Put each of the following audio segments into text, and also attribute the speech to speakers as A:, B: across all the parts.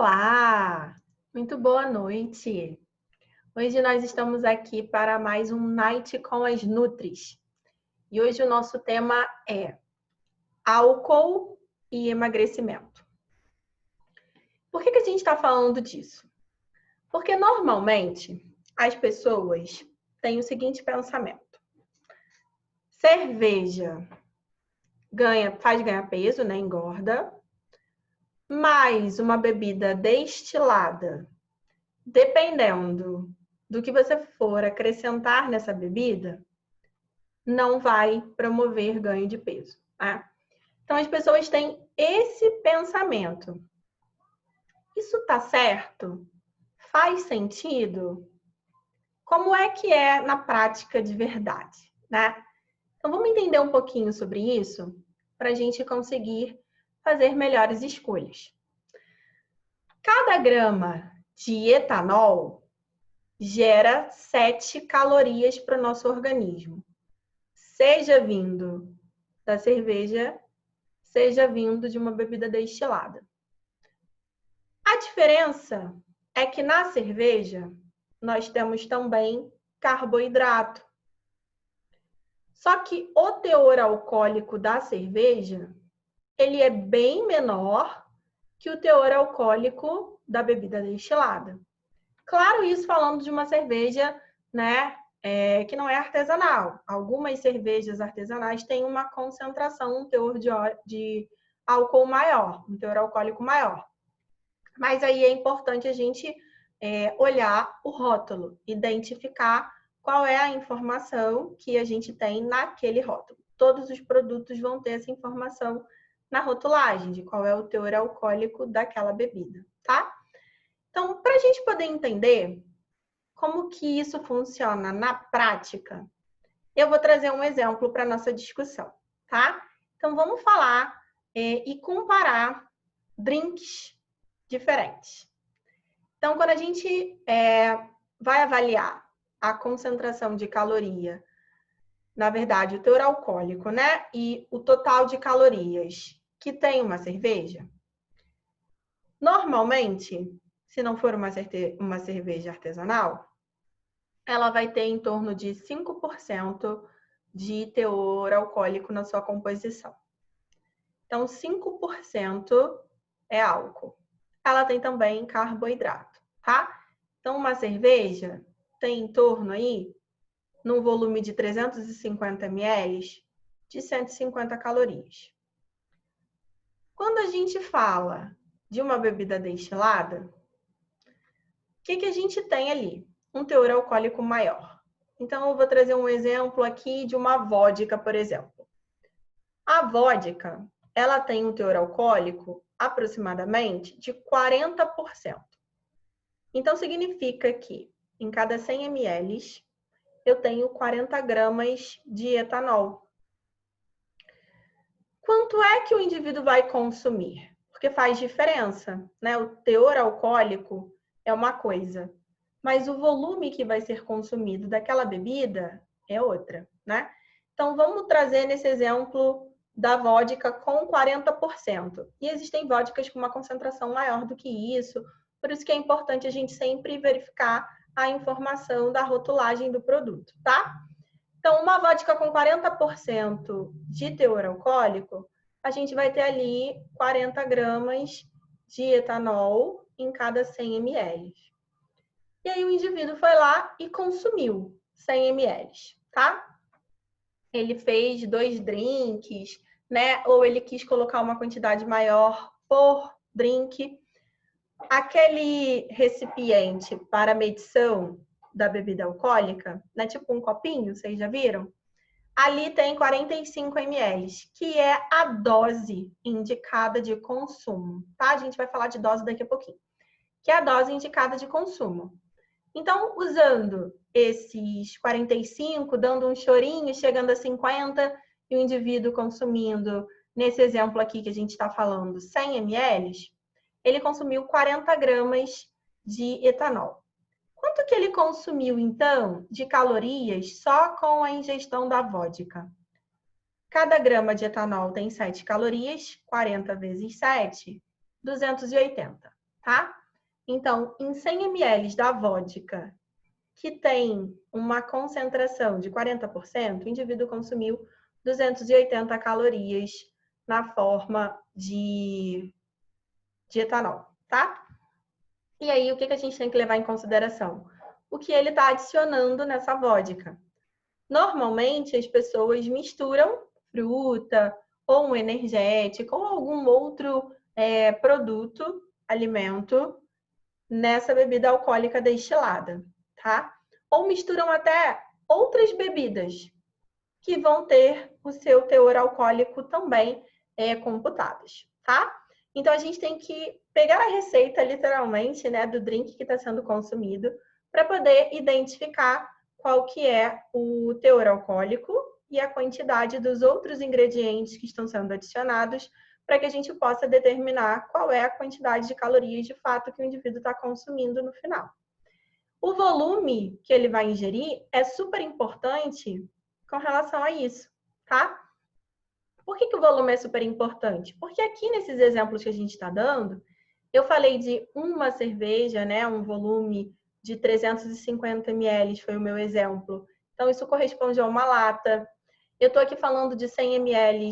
A: Olá, muito boa noite. Hoje nós estamos aqui para mais um Night com as Nutris. E hoje o nosso tema é álcool e emagrecimento. Por que a gente está falando disso? Porque normalmente as pessoas têm o seguinte pensamento: cerveja faz ganhar peso, né? Engorda, mas uma bebida destilada, dependendo do que você for acrescentar nessa bebida, não vai promover ganho de peso, tá? Então, as pessoas têm esse pensamento. Isso tá certo? Faz sentido? Como é que é na prática de verdade, né? Então, vamos entender um pouquinho sobre isso para a gente conseguir fazer melhores escolhas. Cada grama de etanol gera 7 calorias para o nosso organismo, seja vindo da cerveja, seja vindo de uma bebida destilada. A diferença é que na cerveja nós temos também carboidrato. Só que o teor alcoólico da cerveja, ele é bem menor que o teor alcoólico da bebida destilada. Claro, isso falando de uma cerveja, né, que não é artesanal. Algumas cervejas artesanais têm uma concentração, um teor de álcool maior, um teor alcoólico maior. Mas aí é importante a gente olhar o rótulo, identificar qual é a informação que a gente tem naquele rótulo. Todos os produtos vão ter essa informação na rotulagem, de qual é o teor alcoólico daquela bebida, tá? Então, para a gente poder entender como que isso funciona na prática, eu vou trazer um exemplo para a nossa discussão, tá? Então, vamos falar e comparar drinks diferentes. Então, quando a gente vai avaliar a concentração de caloria, na verdade, o teor alcoólico, né? E o total de calorias que tem uma cerveja, normalmente, se não for uma cerveja artesanal, ela vai ter em torno de 5% de teor alcoólico na sua composição. Então, 5% é álcool. Ela tem também carboidrato, tá? Então, uma cerveja tem em torno aí, num volume de 350 ml, de 150 calorias. Quando a gente fala de uma bebida destilada, o que a gente tem ali? Um teor alcoólico maior. Então, eu vou trazer um exemplo aqui de uma vodka, por exemplo. A vodka, ela tem um teor alcoólico aproximadamente de 40%. Então, significa que em cada 100 ml, eu tenho 40 gramas de etanol. Quanto é que o indivíduo vai consumir? Porque faz diferença, né? O teor alcoólico é uma coisa, mas o volume que vai ser consumido daquela bebida é outra, né? Então, vamos trazer nesse exemplo da vodka com 40%. E existem vodkas com uma concentração maior do que isso, por isso que é importante a gente sempre verificar a informação da rotulagem do produto, tá? Então, uma vodka com 40% de teor alcoólico, a gente vai ter ali 40 gramas de etanol em cada 100 ml. E aí o indivíduo foi lá e consumiu 100 ml, tá? Ele fez 2 drinks, né? Ou ele quis colocar uma quantidade maior por drink. Aquele recipiente para medição da bebida alcoólica, né? Tipo um copinho, vocês já viram? Ali tem 45 ml, que é a dose indicada de consumo, tá? A gente vai falar de dose daqui a pouquinho. Que é a dose indicada de consumo. Então, usando esses 45, dando um chorinho, chegando a 50, e o indivíduo consumindo, nesse exemplo aqui que a gente está falando, 100 ml, ele consumiu 40 gramas de etanol. Quanto que ele consumiu, então, de calorias só com a ingestão da vodka? Cada grama de etanol tem 7 calorias, 40 vezes 7, 280. tá? Então, em 100 ml da vodka, que tem uma concentração de 40%, o indivíduo consumiu 280 calorias na forma de etanol, tá? E aí, o que a gente tem que levar em consideração? O que ele está adicionando nessa vodka. Normalmente, as pessoas misturam fruta ou um energético ou algum outro produto, alimento, nessa bebida alcoólica destilada, tá? Ou misturam até outras bebidas que vão ter o seu teor alcoólico também computados, tá? Então, a gente tem que pegar a receita, literalmente, né, do drink que está sendo consumido para poder identificar qual que é o teor alcoólico e a quantidade dos outros ingredientes que estão sendo adicionados para que a gente possa determinar qual é a quantidade de calorias de fato que o indivíduo está consumindo no final. O volume que ele vai ingerir é super importante com relação a isso, tá? Por que o volume é super importante? Porque aqui nesses exemplos que a gente está dando, eu falei de uma cerveja, né? Um volume de 350 ml foi o meu exemplo. Então, isso corresponde a uma lata. Eu estou aqui falando de 100 ml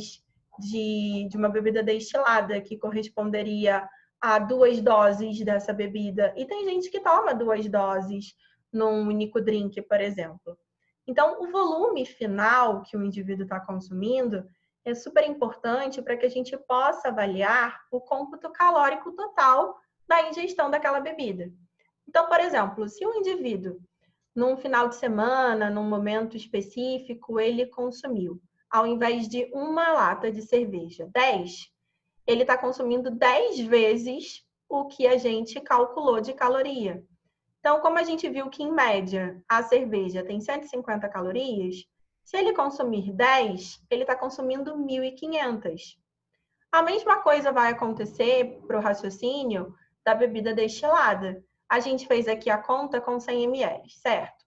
A: de uma bebida destilada, que corresponderia a 2 doses dessa bebida. E tem gente que toma 2 doses num único drink, por exemplo. Então, o volume final que o indivíduo está consumindo é super importante para que a gente possa avaliar o cômputo calórico total da ingestão daquela bebida. Então, por exemplo, se um indivíduo, num final de semana, num momento específico, ele consumiu, ao invés de uma lata de cerveja, 10, ele está consumindo 10 vezes o que a gente calculou de caloria. Então, como a gente viu que, em média, a cerveja tem 150 calorias, se ele consumir 10, ele está consumindo 1.500. A mesma coisa vai acontecer para o raciocínio da bebida destilada. A gente fez aqui a conta com 100 ml, certo?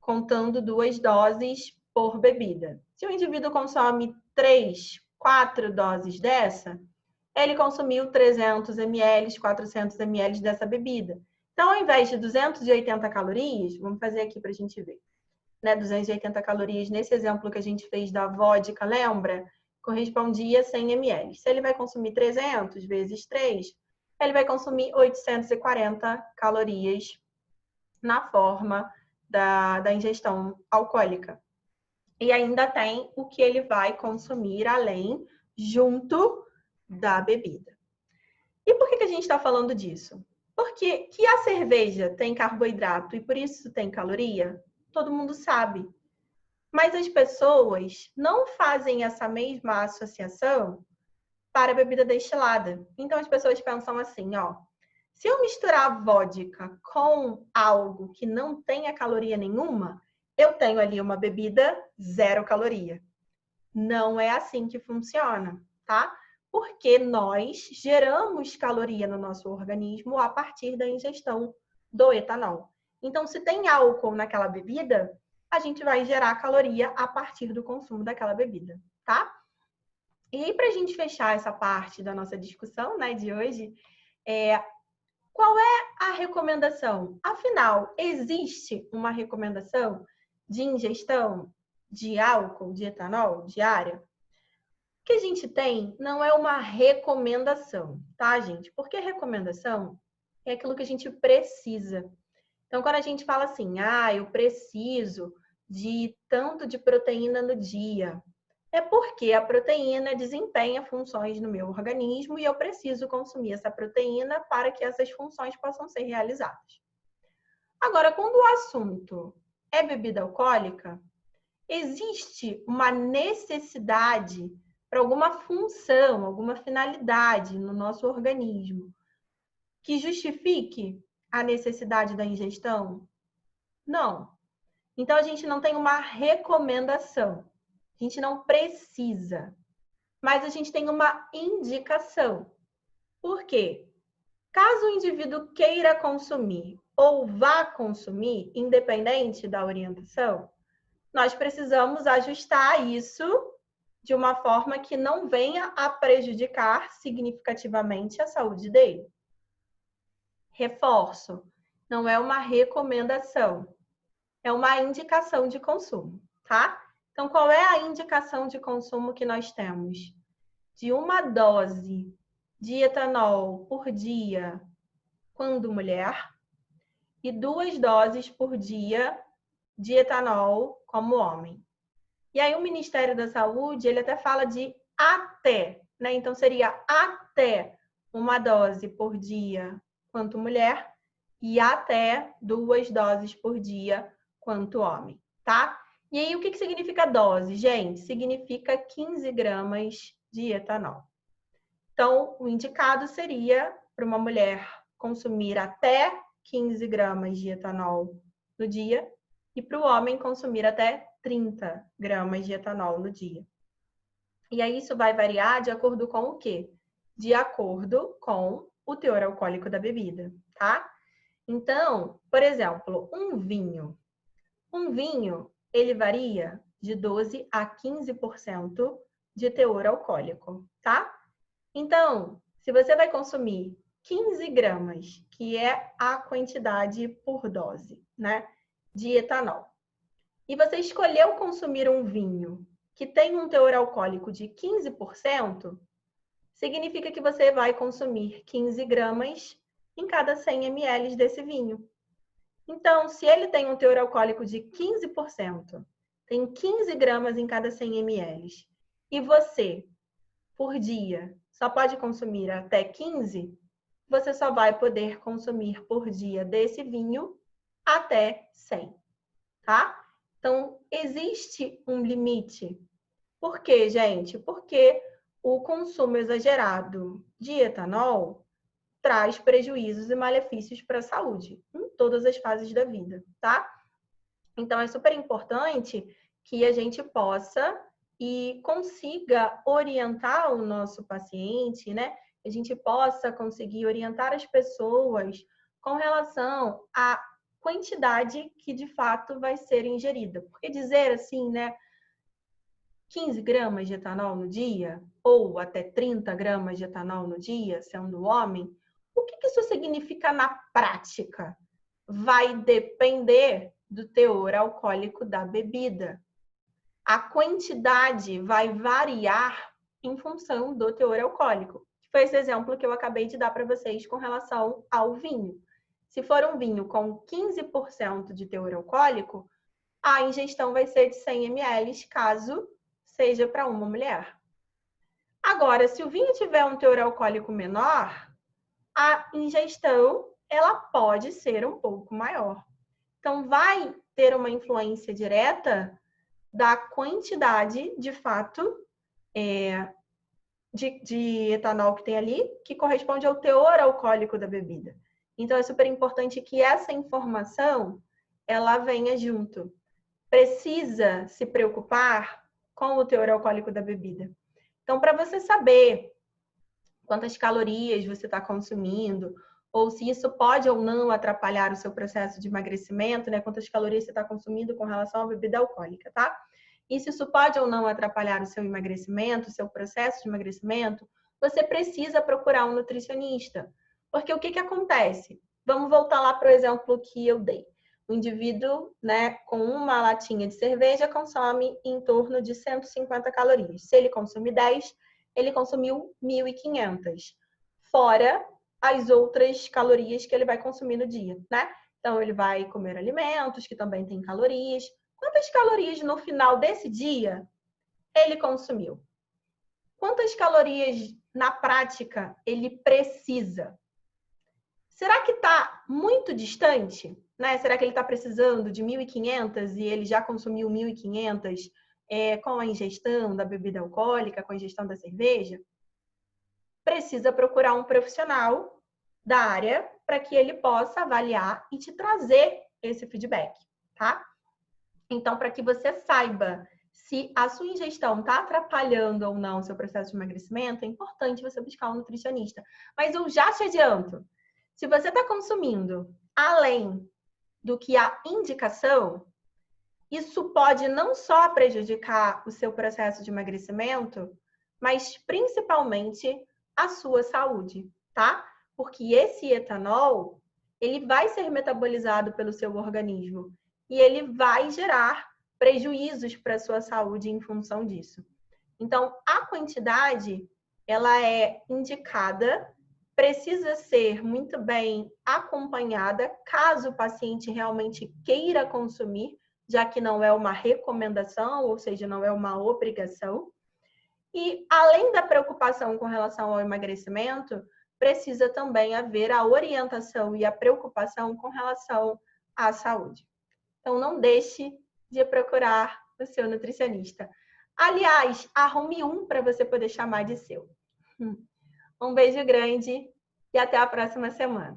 A: Contando 2 doses por bebida. Se o indivíduo consome 3, 4 doses dessa, ele consumiu 300 ml, 400 ml dessa bebida. Então, ao invés de 280 calorias, vamos fazer aqui para a gente ver, né? 280 calorias nesse exemplo que a gente fez da vodka, lembra? Correspondia a 100 ml. Se ele vai consumir 300 vezes 3, ele vai consumir 840 calorias na forma da ingestão alcoólica. E ainda tem o que ele vai consumir além, junto da bebida. E por que a gente está falando disso? Porque que a cerveja tem carboidrato e por isso tem caloria, todo mundo sabe. Mas as pessoas não fazem essa mesma associação para a bebida destilada. Então as pessoas pensam assim, ó, se eu misturar vodka com algo que não tenha caloria nenhuma, eu tenho ali uma bebida 0 caloria. Não é assim que funciona, tá? Porque nós geramos caloria no nosso organismo a partir da ingestão do etanol. Então, se tem álcool naquela bebida, a gente vai gerar caloria a partir do consumo daquela bebida, tá? E para a gente fechar essa parte da nossa discussão, né, de hoje, qual é a recomendação? Afinal, existe uma recomendação de ingestão de álcool, de etanol diária? O que a gente tem não é uma recomendação, tá, gente? Porque recomendação é aquilo que a gente precisa. Então, quando a gente fala assim, eu preciso de tanto de proteína no dia, é porque a proteína desempenha funções no meu organismo e eu preciso consumir essa proteína para que essas funções possam ser realizadas. Agora, quando o assunto é bebida alcoólica, existe uma necessidade para alguma função, alguma finalidade no nosso organismo que justifique a necessidade da ingestão? Não. Então, a gente não tem uma recomendação. A gente não precisa. Mas a gente tem uma indicação. Por quê? Caso o indivíduo queira consumir ou vá consumir, independente da orientação, nós precisamos ajustar isso de uma forma que não venha a prejudicar significativamente a saúde dele. Reforço, não é uma recomendação, é uma indicação de consumo, tá? Então, qual é a indicação de consumo que nós temos? De uma dose de etanol por dia quando mulher e 2 doses por dia de etanol como homem. E aí o Ministério da Saúde, ele até fala de até, né? Então seria até uma dose por dia quanto mulher e até 2 doses por dia quanto homem, tá? E aí o que significa dose, gente? Significa 15 gramas de etanol. Então, o indicado seria para uma mulher consumir até 15 gramas de etanol no dia e para o homem consumir até 30 gramas de etanol no dia. E aí isso vai variar de acordo com o quê? De acordo com o teor alcoólico da bebida, tá? Então, por exemplo, um vinho. Um vinho, ele varia de 12 a 15% de teor alcoólico, tá? Então, se você vai consumir 15 gramas, que é a quantidade por dose, né, de etanol, e você escolheu consumir um vinho que tem um teor alcoólico de 15%, significa que você vai consumir 15 gramas em cada 100 ml desse vinho. Então, se ele tem um teor alcoólico de 15%, tem 15 gramas em cada 100 ml, e você, por dia, só pode consumir até 15, você só vai poder consumir por dia desse vinho até 100, tá? Então, existe um limite. Por quê, gente? Porque o consumo exagerado de etanol traz prejuízos e malefícios para a saúde em todas as fases da vida, tá? Então, é super importante que a gente possa e consiga orientar o nosso paciente, né? A gente possa conseguir orientar as pessoas com relação à quantidade que de fato vai ser ingerida. Porque dizer assim, né, 15 gramas de etanol no dia, ou até 30 gramas de etanol no dia, sendo homem, o que isso significa na prática? Vai depender do teor alcoólico da bebida. A quantidade vai variar em função do teor alcoólico. Foi esse exemplo que eu acabei de dar para vocês com relação ao vinho. Se for um vinho com 15% de teor alcoólico, a ingestão vai ser de 100 ml, caso seja para uma mulher. Agora, se o vinho tiver um teor alcoólico menor, a ingestão ela pode ser um pouco maior. Então, vai ter uma influência direta da quantidade, de fato, de etanol que tem ali, que corresponde ao teor alcoólico da bebida. Então, é super importante que essa informação ela venha junto. Precisa se preocupar com o teor alcoólico da bebida. Então, para você saber quantas calorias você está consumindo, ou se isso pode ou não atrapalhar o seu processo de emagrecimento, né? Quantas calorias você está consumindo com relação à bebida alcoólica, tá? E se isso pode ou não atrapalhar o seu emagrecimento, o seu processo de emagrecimento, você precisa procurar um nutricionista. Porque o que acontece? Vamos voltar lá para o exemplo que eu dei. O indivíduo, né, com uma latinha de cerveja consome em torno de 150 calorias. Se ele consome 10, ele consumiu 1.500, fora as outras calorias que ele vai consumir no dia, né? Então, ele vai comer alimentos que também têm calorias. Quantas calorias no final desse dia ele consumiu? Quantas calorias na prática ele precisa? Será que está muito distante? Né? Será que ele está precisando de 1.500 e ele já consumiu 1.500 com a ingestão da bebida alcoólica, com a ingestão da cerveja? Precisa procurar um profissional da área para que ele possa avaliar e te trazer esse feedback, tá? Então, para que você saiba se a sua ingestão está atrapalhando ou não o seu processo de emagrecimento, é importante você buscar um nutricionista. Mas eu já te adianto, se você está consumindo além do que a indicação, isso pode não só prejudicar o seu processo de emagrecimento, mas principalmente a sua saúde, tá? Porque esse etanol, ele vai ser metabolizado pelo seu organismo e ele vai gerar prejuízos para a sua saúde em função disso. Então, a quantidade, ela é indicada, precisa ser muito bem acompanhada, caso o paciente realmente queira consumir, já que não é uma recomendação, ou seja, não é uma obrigação. E, além da preocupação com relação ao emagrecimento, precisa também haver a orientação e a preocupação com relação à saúde. Então, não deixe de procurar o seu nutricionista. Aliás, arrume um para você poder chamar de seu. Um beijo grande e até a próxima semana.